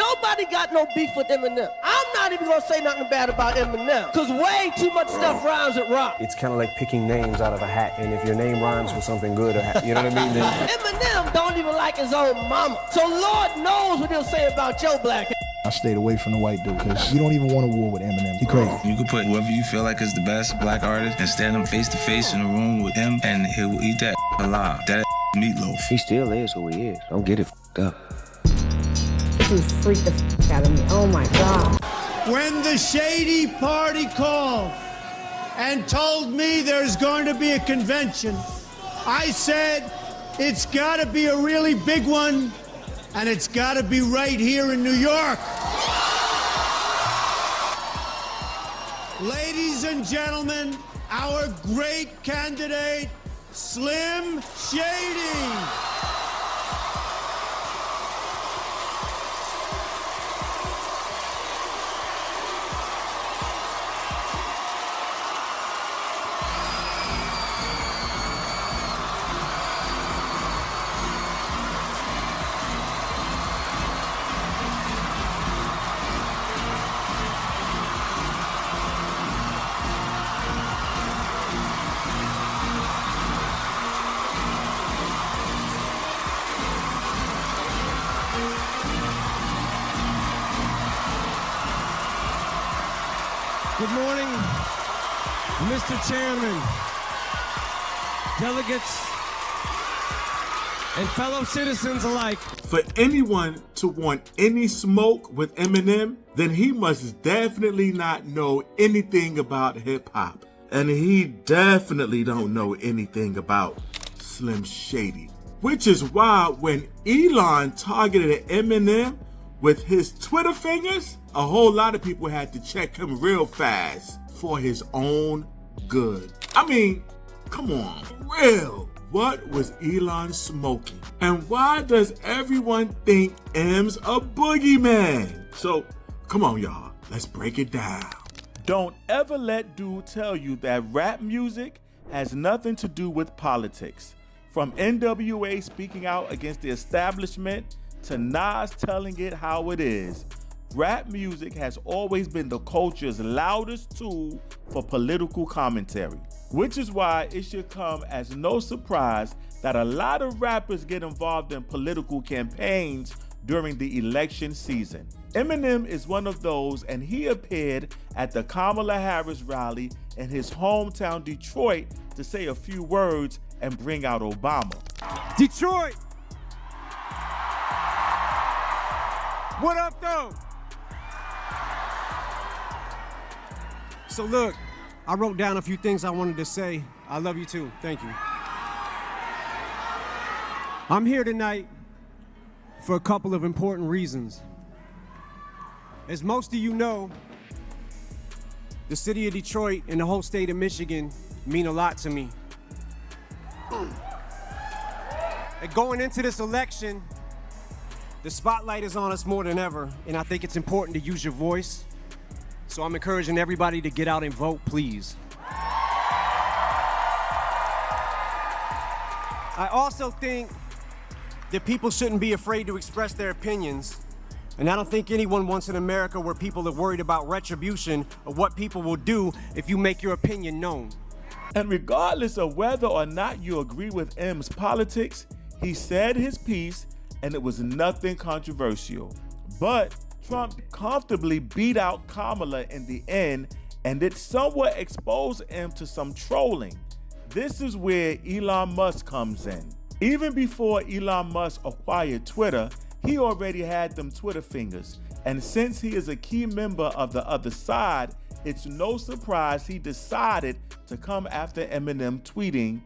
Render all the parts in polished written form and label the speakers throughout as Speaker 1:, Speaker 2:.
Speaker 1: Nobody got no beef with Eminem. I'm not even gonna say nothing bad about Eminem, because way too much stuff rhymes with rock.
Speaker 2: It's kind of like picking names out of a hat, and if your name rhymes with something good, you know what I mean? Then...
Speaker 1: Eminem don't even like his own mama. So Lord knows what he'll say about your black ass.
Speaker 3: I stayed away from the white dude, because you don't even want a war with Eminem. He crazy.
Speaker 4: You could put whoever you feel like is the best black artist and stand him face to face in a room with him, and he'll eat that alive. That meatloaf.
Speaker 2: He still is who he is. Don't get it f***ed up.
Speaker 5: You freaked the f*** out of me. Oh my God.
Speaker 6: When the Shady party called and told me there's going to be a convention, I said it's got to be a really big one, and it's got to be right here in New York. Ladies and gentlemen, our great candidate, Slim Shady.
Speaker 7: Good morning, Mr. Chairman, delegates, and fellow citizens alike.
Speaker 8: For anyone to want any smoke with Eminem, then he must definitely not know anything about hip-hop. And he definitely don't know anything about Slim Shady. Which is why when Elon targeted Eminem with his Twitter fingers, a whole lot of people had to check him real fast for his own good. I mean, come on, for real. What was Elon smoking? And why does everyone think M's a boogeyman? So, come on, y'all, let's break it down. Don't ever let dude tell you that rap music has nothing to do with politics. From NWA speaking out against the establishment to Nas telling it how it is, rap music has always been the culture's loudest tool for political commentary, which is why it should come as no surprise that a lot of rappers get involved in political campaigns during the election season. Eminem is one of those, and he appeared at the Kamala Harris rally in his hometown Detroit to say a few words and bring out Obama.
Speaker 7: Detroit! What up, though? So look, I wrote down a few things I wanted to say. I love you too, thank you. I'm here tonight for a couple of important reasons. As most of you know, the city of Detroit and the whole state of Michigan mean a lot to me. And going into this election, the spotlight is on us more than ever, and I think it's important to use your voice. So I'm encouraging everybody to get out and vote, please. I also think that people shouldn't be afraid to express their opinions. And I don't think anyone wants an America where people are worried about retribution or what people will do if you make your opinion known.
Speaker 8: And regardless of whether or not you agree with M's politics, he said his piece and it was nothing controversial. But Trump comfortably beat out Kamala in the end, and it somewhat exposed him to some trolling. This is where Elon Musk comes in. Even before Elon Musk acquired Twitter, he already had them Twitter fingers. And since he is a key member of the other side, it's no surprise he decided to come after Eminem tweeting,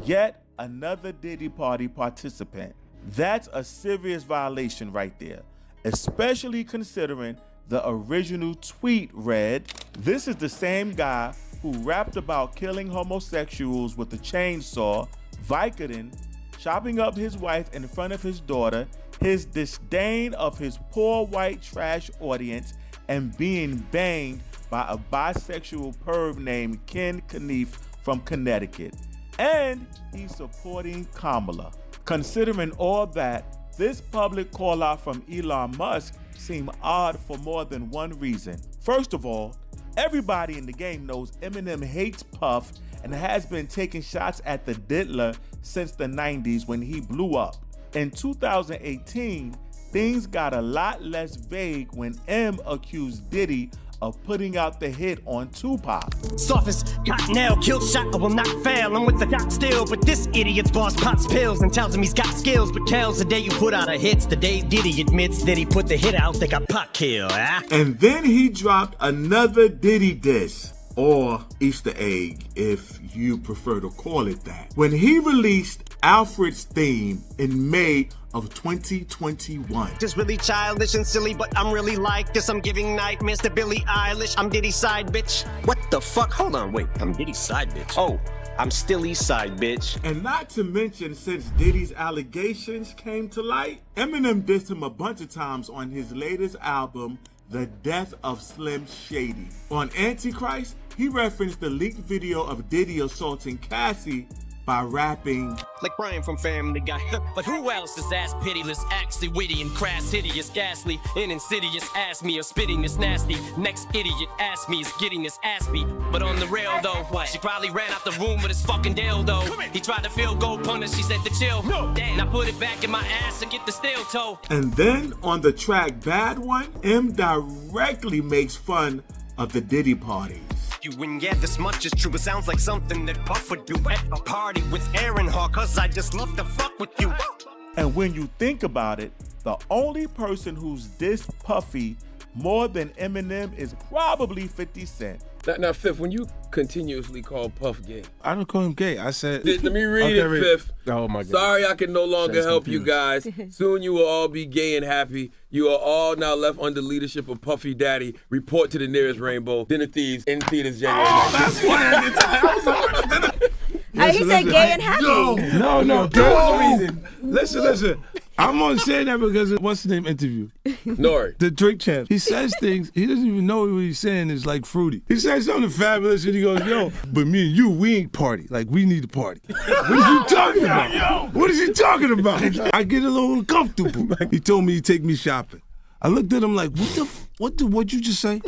Speaker 8: "Yet another Diddy party participant." That's a serious violation right there, especially considering the original tweet read, "This is the same guy who rapped about killing homosexuals with a chainsaw, Vicodin, chopping up his wife in front of his daughter, his disdain of his poor white trash audience, and being banged by a bisexual perv named Ken Knief from Connecticut. And he's supporting Kamala." Considering all that, This public call out from Elon Musk seemed odd for more than one reason. First of all, everybody in the game knows Eminem hates Puff and has been taking shots at the Diddler since the 90s when he blew up. In 2018, things got a lot less vague when M accused Diddy of putting out the hit on Tupac.
Speaker 9: Softest cottonelle, kill shot, I will not fail. I'm with the doc still, but this idiot's boss pops pills and tells him he's got skills, but tells the day you put out a hits, the day Diddy admits that he put the hit out, they got pot kill,
Speaker 8: And then he dropped another Diddy diss, or Easter egg, if you prefer to call it that, when he released Alfred's theme in May of 2021.
Speaker 9: Just really childish and silly, but I'm really like this. I'm giving nightmares to Billie Eilish. I'm Diddy's side bitch. What the fuck? Hold on, wait. I'm Diddy's side bitch. Oh, I'm still East Side bitch.
Speaker 8: And not to mention, since Diddy's allegations came to light, Eminem dissed him a bunch of times on his latest album, The Death of Slim Shady. On Antichrist, he referenced the leaked video of Diddy assaulting Cassie by rapping
Speaker 9: like Brian from Family Guy. But who else is as pitiless, actually witty and crass, hideous, ghastly, and insidious? Ask me of spitting this nasty. Next idiot asked me is getting this ass beat. But on the rail though, what? She probably ran out the room with his fucking dildo. He tried to field goal punish, she said to chill. No. Damn, I put it back in my ass and get the steel toe.
Speaker 8: And then on the track Bad One, M directly makes fun of the Diddy parties.
Speaker 9: When yeah, this much is true, it sounds like something that Puff would do at a party with Aaron Hawk, cause I just love to fuck with you.
Speaker 8: And when you think about it, the only person who's dissed Puffy more than Eminem is probably 50 Cent.
Speaker 10: Now, Fifth, when you continuously call Puff gay.
Speaker 11: I don't call him gay. I said...
Speaker 10: Let me read it, Fifth.
Speaker 11: Oh, my God.
Speaker 10: Sorry I can no longer help you guys. Soon you will all be gay and happy. You are all now left under leadership of Puffy Daddy. Report to the nearest rainbow. Dinner Thieves in theaters January 9th.
Speaker 11: That's what I was
Speaker 5: he said gay and happy.
Speaker 11: No, that was the reason. Listen. I'm only saying that because of what's the name interview?
Speaker 10: Nori.
Speaker 11: The Drake champ. He says things, he doesn't even know what he's saying is like fruity. He says something fabulous and he goes, yo, but me and you, we ain't party. Like, we need to party. What is he talking about? What is he talking about? I get a little uncomfortable. He told me he'd take me shopping. I looked at him like, what'd you just say?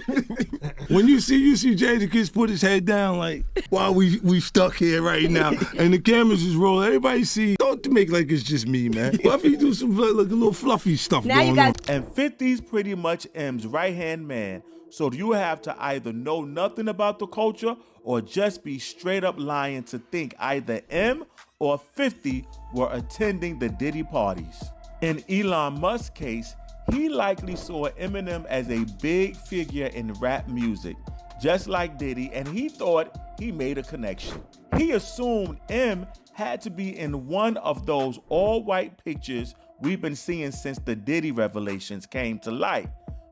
Speaker 11: When you see Jadakiss put his head down like, wow, we stuck here right now, and the cameras is rolling, everybody see, don't make like it's just me, man. Puffy do some like a little fluffy stuff now going on.
Speaker 8: And 50's pretty much M's right-hand man, so you have to either know nothing about the culture or just be straight up lying to think either M or 50 were attending the Diddy parties. In Elon Musk's case, he likely saw Eminem as a big figure in rap music, just like Diddy, and he thought he made a connection. He assumed M had to be in one of those all-white pictures we've been seeing since the Diddy revelations came to light.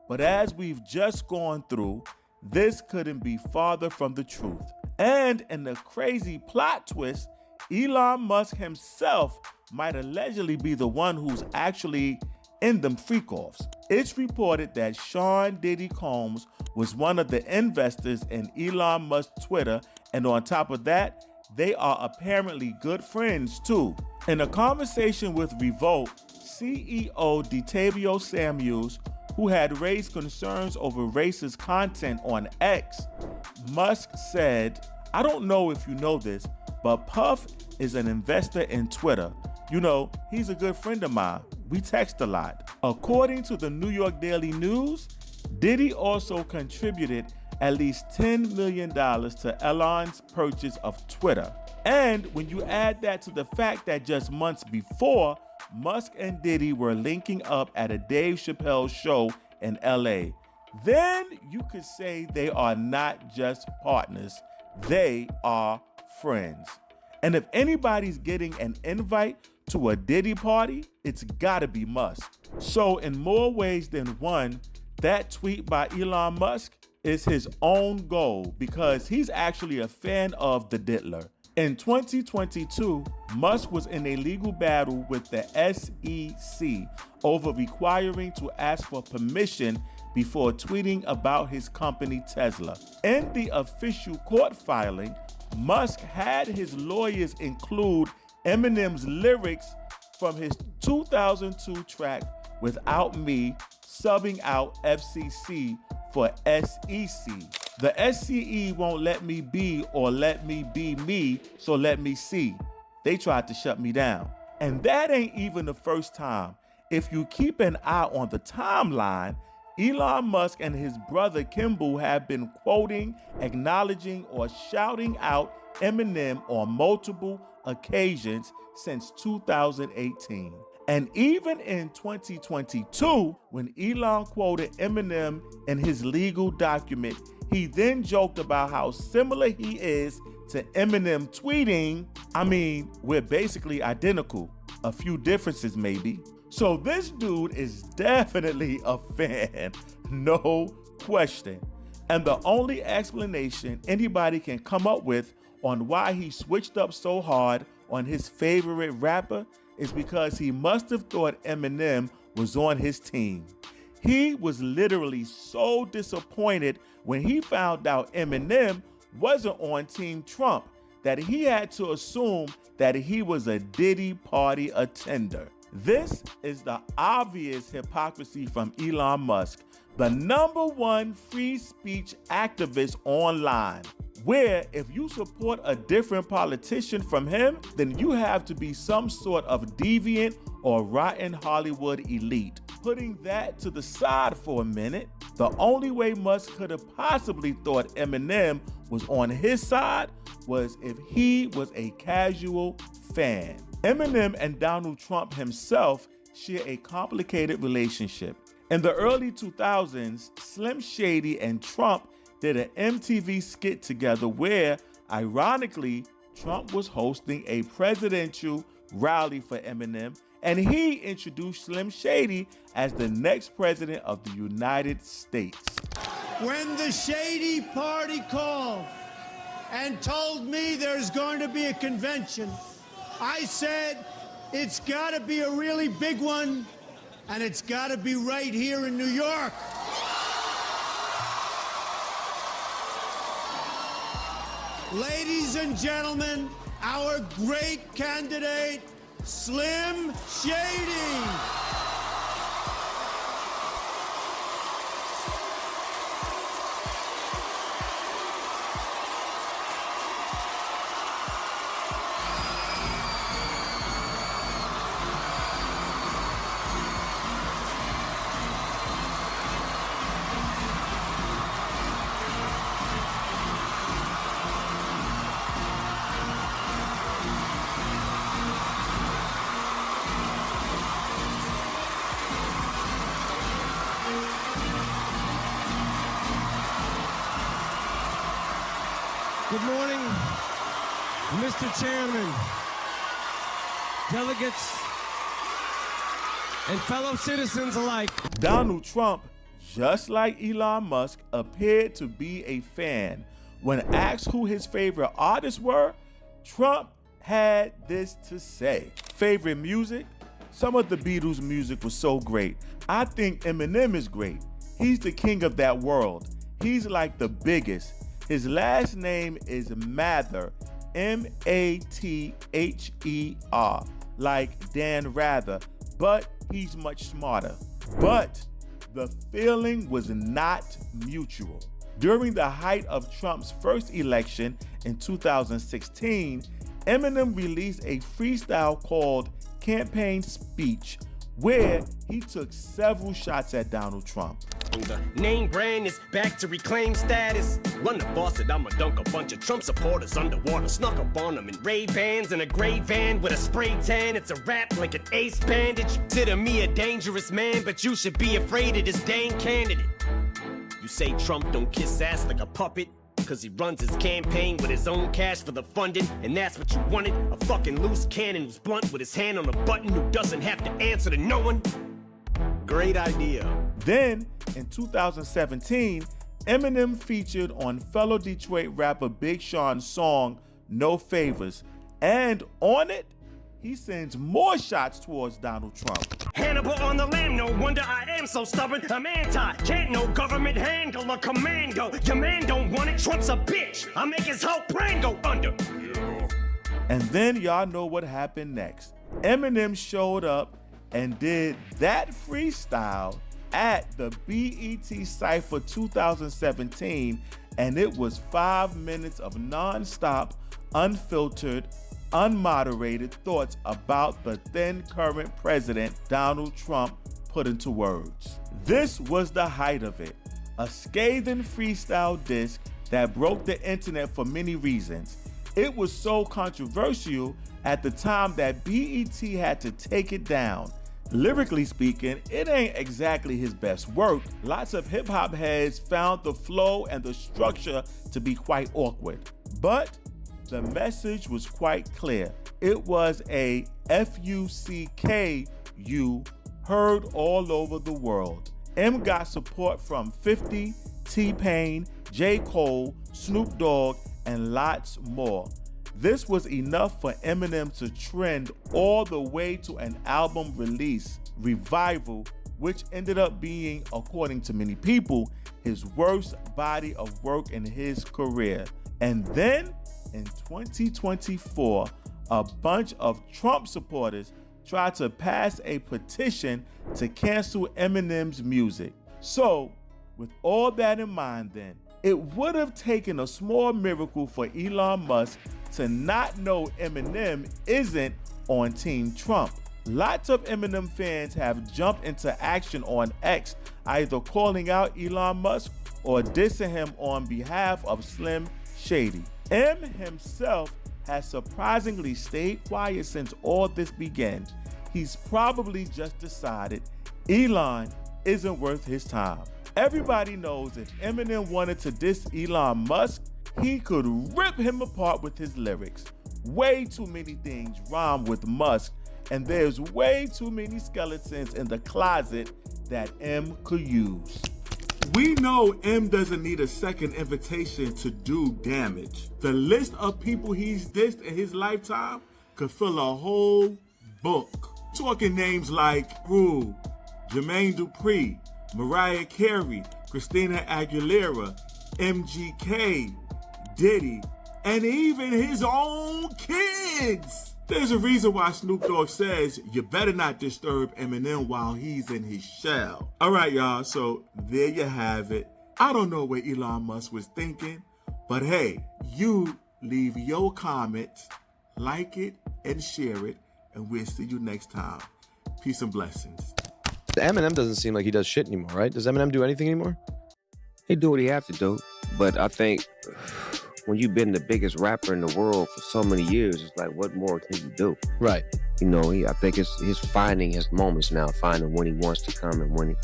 Speaker 8: But as we've just gone through, this couldn't be farther from the truth. And in the crazy plot twist, Elon Musk himself might allegedly be the one who's actually in them freak-offs. It's reported that Sean Diddy Combs was one of the investors in Elon Musk's Twitter, and on top of that, they are apparently good friends too. In a conversation with Revolt, CEO DeTavio Samuels, who had raised concerns over racist content on X, Musk said, I don't know if you know this, but Puff is an investor in Twitter. You know, he's a good friend of mine. We text a lot. According to the New York Daily News, Diddy also contributed at least $10 million to Elon's purchase of Twitter. And when you add that to the fact that just months before, Musk and Diddy were linking up at a Dave Chappelle show in LA, then you could say they are not just partners, they are friends. And if anybody's getting an invite to a Diddy party, it's gotta be Musk. So in more ways than one, that tweet by Elon Musk is his own goal because he's actually a fan of the Diddler. In 2022, Musk was in a legal battle with the SEC over requiring to ask for permission before tweeting about his company Tesla. In the official court filing, Musk had his lawyers include Eminem's lyrics from his 2002 track Without Me, subbing out FCC for SEC. The SCE won't let me be or let me be me, so let me see. They tried to shut me down. And that ain't even the first time. If you keep an eye on the timeline, Elon Musk and his brother Kimball have been quoting, acknowledging, or shouting out Eminem on multiple occasions since 2018. And even in 2022, when Elon quoted Eminem in his legal document, he then joked about how similar he is to Eminem tweeting, I mean, we're basically identical, a few differences maybe. So this dude is definitely a fan, no question. And the only explanation anybody can come up with on why he switched up so hard on his favorite rapper is because he must have thought Eminem was on his team. He was literally so disappointed when he found out Eminem wasn't on Team Trump that he had to assume that he was a Diddy party attender. This is the obvious hypocrisy from Elon Musk, the #1 free speech activist online, where if you support a different politician from him, then you have to be some sort of deviant or rotten Hollywood elite. Putting that to the side for a minute, the only way Musk could have possibly thought Eminem was on his side was if he was a casual fan. Eminem and Donald Trump himself share a complicated relationship. In the early 2000s, Slim Shady and Trump did an MTV skit together where, ironically, Trump was hosting a presidential rally for Eminem, and he introduced Slim Shady as the next president of the United States.
Speaker 6: When the Shady party called and told me there's going to be a convention, I said it's got to be a really big one, and it's got to be right here in New York. Ladies and gentlemen, our great candidate, Slim Shady.
Speaker 7: Good morning, Mr. Chairman, delegates, and fellow citizens alike.
Speaker 8: Donald Trump, just like Elon Musk, appeared to be a fan. When asked who his favorite artists were, Trump had this to say. Favorite music? Some of the Beatles' music was so great. I think Eminem is great. He's the king of that world. He's like the biggest. His last name is Mather, M-A-T-H-E-R, like Dan Rather, but he's much smarter. But the feeling was not mutual. During the height of Trump's first election in 2016, Eminem released a freestyle called Campaign Speech, where he took several shots at Donald Trump.
Speaker 9: The name brand is back to reclaim status. Run the faucet, I'ma dunk a bunch of Trump supporters underwater. Snuck up on them in Ray-Bans in a gray van with a spray tan. It's a rap like an ace bandage. Consider me a dangerous man, but you should be afraid of this dang candidate. You say Trump don't kiss ass like a puppet, cause he runs his campaign with his own cash for the funding, and that's what you wanted? A fucking loose cannon who's blunt with his hand on a button who doesn't have to answer to no one? Great idea.
Speaker 8: Then, in 2017, Eminem featured on fellow Detroit rapper Big Sean's song, No Favors, and on it, he sends more shots towards Donald Trump.
Speaker 9: Hannibal on the lamb, no wonder I am so stubborn. I'm anti, can't no government handle a commando. Your man don't want it, Trump's a bitch. I make his whole plan go under.
Speaker 8: And then y'all know what happened next. Eminem showed up and did that freestyle at the BET Cypher 2017, and it was 5 minutes of non-stop, unfiltered, unmoderated thoughts about the then current president, Donald Trump, put into words. This was the height of it, a scathing freestyle disc that broke the internet for many reasons. It was so controversial at the time that BET had to take it down. Lyrically speaking, it ain't exactly his best work. Lots of hip-hop heads found the flow and the structure to be quite awkward. But the message was quite clear. It was a F-U-C-K-U heard all over the world. M got support from 50, T-Pain, J. Cole, Snoop Dogg, and lots more. This was enough for Eminem to trend all the way to an album release, Revival, which ended up being, according to many people, his worst body of work in his career. And then, in 2024, a bunch of Trump supporters tried to pass a petition to cancel Eminem's music. So, with all that in mind then, it would have taken a small miracle for Elon Musk to not know Eminem isn't on Team Trump. Lots of Eminem fans have jumped into action on X, either calling out Elon Musk or dissing him on behalf of Slim Shady. M himself has surprisingly stayed quiet since all this began. He's probably just decided Elon isn't worth his time. Everybody knows if Eminem wanted to diss Elon Musk, he could rip him apart with his lyrics. Way too many things rhyme with Musk, and there's way too many skeletons in the closet that M could use. We know M doesn't need a second invitation to do damage. The list of people he's dissed in his lifetime could fill a whole book. Talking names like Rue, Jermaine Dupri, Mariah Carey, Christina Aguilera, MGK, Diddy, and even his own kids. There's a reason why Snoop Dogg says you better not disturb Eminem while he's in his shell. All right, y'all, so there you have it. I don't know what Elon Musk was thinking, but hey, you leave your comments, like it, and share it, and we'll see you next time. Peace and blessings.
Speaker 2: Eminem doesn't seem like he does shit anymore, right? Does Eminem do anything anymore?
Speaker 12: He do what he have to do, but I think when you've been the biggest rapper in the world for so many years, it's like, what more can you do?
Speaker 2: Right.
Speaker 12: You know, I think he's finding his moments now, finding when he wants to come and when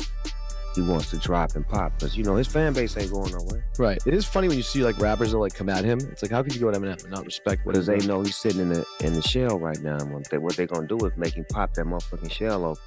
Speaker 12: he wants to drop and pop. Because, you know, his fan base ain't going nowhere.
Speaker 2: Right. It is funny when you see, like, rappers that, like, come at him. It's like, how could you go at Eminem and not respect what
Speaker 12: Because they know he's sitting in the shell right now. And what they going to do is make him pop that motherfucking shell open.